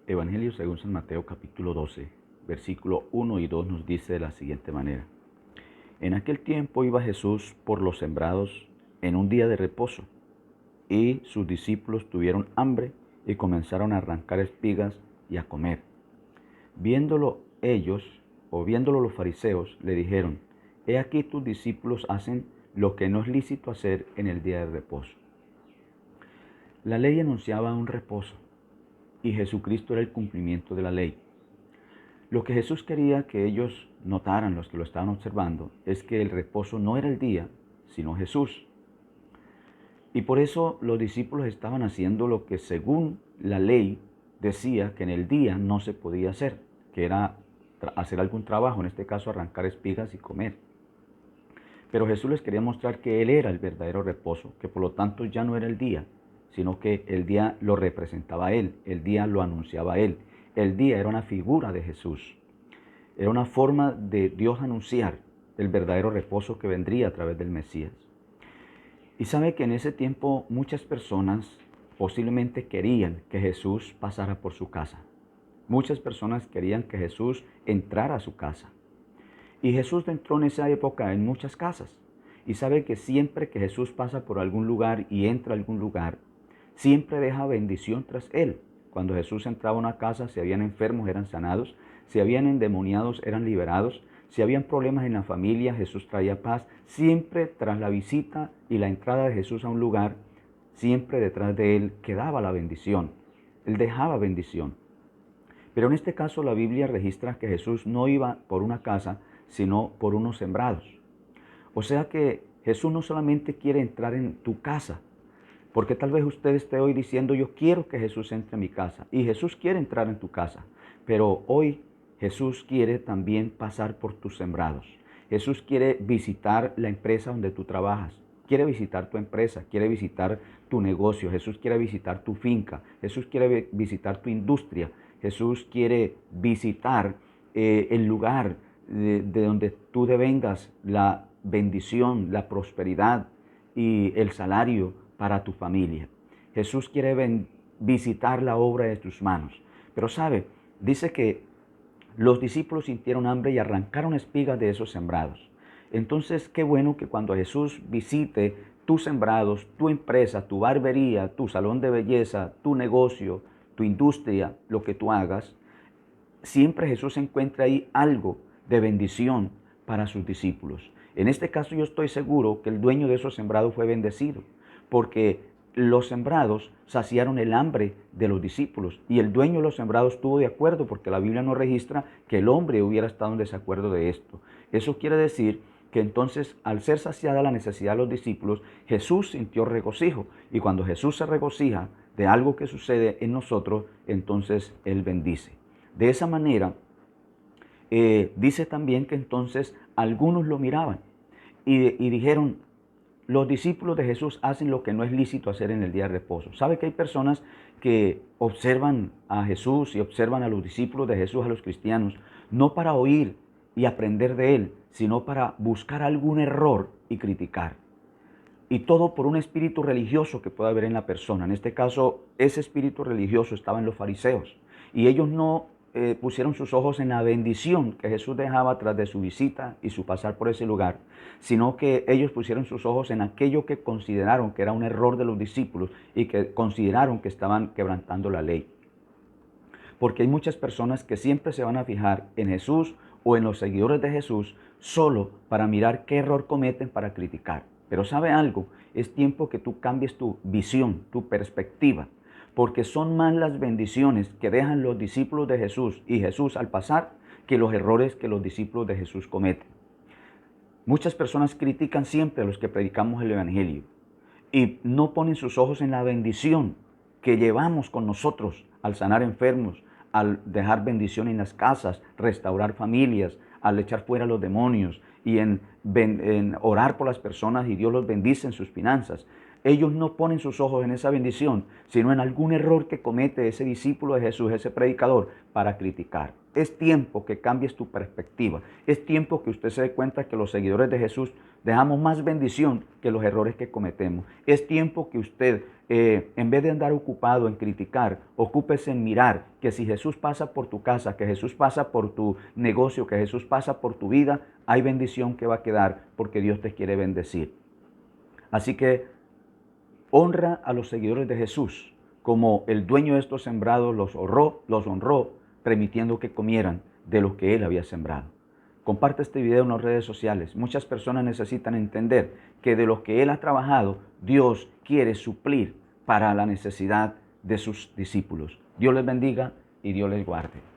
Evangelio según San Mateo capítulo 12, versículo 1 y 2 nos dice de la siguiente manera. En aquel tiempo iba Jesús por los sembrados en un día de reposo, y sus discípulos tuvieron hambre y comenzaron a arrancar espigas y a comer. Viéndolo ellos, o viéndolo los fariseos, le dijeron: He aquí tus discípulos hacen lo que no es lícito hacer en el día de reposo. La ley anunciaba un reposo, y Jesucristo era el cumplimiento de la ley. Lo que Jesús quería que ellos notaran, los que lo estaban observando, es que el reposo no era el día, sino Jesús. Y por eso los discípulos estaban haciendo lo que según la ley decía que en el día no se podía hacer, que era hacer algún trabajo, en este caso arrancar espigas y comer. Pero Jesús les quería mostrar que Él era el verdadero reposo, que por lo tanto ya no era el día, sino que el día lo representaba a Él, el día lo anunciaba a Él. El día era una figura de Jesús, era una forma de Dios anunciar el verdadero reposo que vendría a través del Mesías. Y sabe que en ese tiempo muchas personas posiblemente querían que Jesús pasara por su casa. Muchas personas querían que Jesús entrara a su casa. Y Jesús entró en esa época en muchas casas. Y sabe que siempre que Jesús pasa por algún lugar y entra a algún lugar, siempre deja bendición tras él. Cuando Jesús entraba a una casa, si habían enfermos eran sanados, si habían endemoniados eran liberados, si habían problemas en la familia, Jesús traía paz. Siempre tras la visita y la entrada de Jesús a un lugar, siempre detrás de él quedaba la bendición. Él dejaba bendición. Pero en este caso la Biblia registra que Jesús no iba por una casa, sino por unos sembrados. O sea que Jesús no solamente quiere entrar en tu casa, porque tal vez usted esté hoy diciendo: yo quiero que Jesús entre en mi casa. Y Jesús quiere entrar en tu casa. Pero hoy Jesús quiere también pasar por tus sembrados. Jesús quiere visitar la empresa donde tú trabajas. Quiere visitar tu empresa, quiere visitar tu negocio. Jesús quiere visitar tu finca. Jesús quiere visitar tu industria. Jesús quiere visitar el lugar de donde tú devengas la bendición, la prosperidad y el salario para tu familia. Jesús quiere visitar la obra de tus manos. Pero sabe, dice que los discípulos sintieron hambre y arrancaron espigas de esos sembrados. Entonces, qué bueno que cuando Jesús visite tus sembrados, tu empresa, tu barbería, tu salón de belleza, tu negocio, tu industria, lo que tú hagas, siempre Jesús encuentra ahí algo de bendición para sus discípulos. En este caso yo estoy seguro que el dueño de esos sembrados fue bendecido, porque los sembrados saciaron el hambre de los discípulos y el dueño de los sembrados estuvo de acuerdo, porque la Biblia no registra que el hombre hubiera estado en desacuerdo de esto. Eso quiere decir que entonces, al ser saciada la necesidad de los discípulos, Jesús sintió regocijo, y cuando Jesús se regocija de algo que sucede en nosotros, entonces Él bendice. De esa manera, dice también que entonces algunos lo miraban y dijeron: los discípulos de Jesús hacen lo que no es lícito hacer en el día de reposo. ¿Sabe que hay personas que observan a Jesús y observan a los discípulos de Jesús, a los cristianos, no para oír y aprender de Él, sino para buscar algún error y criticar? Y todo por un espíritu religioso que puede haber en la persona. En este caso, ese espíritu religioso estaba en los fariseos. Y ellos no pusieron sus ojos en la bendición que Jesús dejaba tras de su visita y su pasar por ese lugar, sino que ellos pusieron sus ojos en aquello que consideraron que era un error de los discípulos y que consideraron que estaban quebrantando la ley. Porque hay muchas personas que siempre se van a fijar en Jesús o en los seguidores de Jesús solo para mirar qué error cometen para criticar. Pero ¿sabe algo? Es tiempo que tú cambies tu visión, tu perspectiva, porque son más las bendiciones que dejan los discípulos de Jesús y Jesús al pasar que los errores que los discípulos de Jesús cometen. Muchas personas critican siempre a los que predicamos el Evangelio y no ponen sus ojos en la bendición que llevamos con nosotros al sanar enfermos, al dejar bendición en las casas, restaurar familias, al echar fuera a los demonios y en orar por las personas y Dios los bendice en sus finanzas. ellos no ponen sus ojos en esa bendición, sino en algún error que comete ese discípulo de Jesús, ese predicador, para criticar. Es tiempo que cambies tu perspectiva. Es tiempo que usted se dé cuenta que los seguidores de Jesús dejamos más bendición que los errores que cometemos. Es tiempo que usted, en vez de andar ocupado en criticar, ocúpese en mirar que si Jesús pasa por tu casa, que Jesús pasa por tu negocio, que Jesús pasa por tu vida, hay bendición que va a quedar porque Dios te quiere bendecir. Así que honra a los seguidores de Jesús, como el dueño de estos sembrados los honró, permitiendo que comieran de lo que él había sembrado. Comparte este video en las redes sociales. Muchas personas necesitan entender que de lo que él ha trabajado, Dios quiere suplir para la necesidad de sus discípulos. Dios les bendiga y Dios les guarde.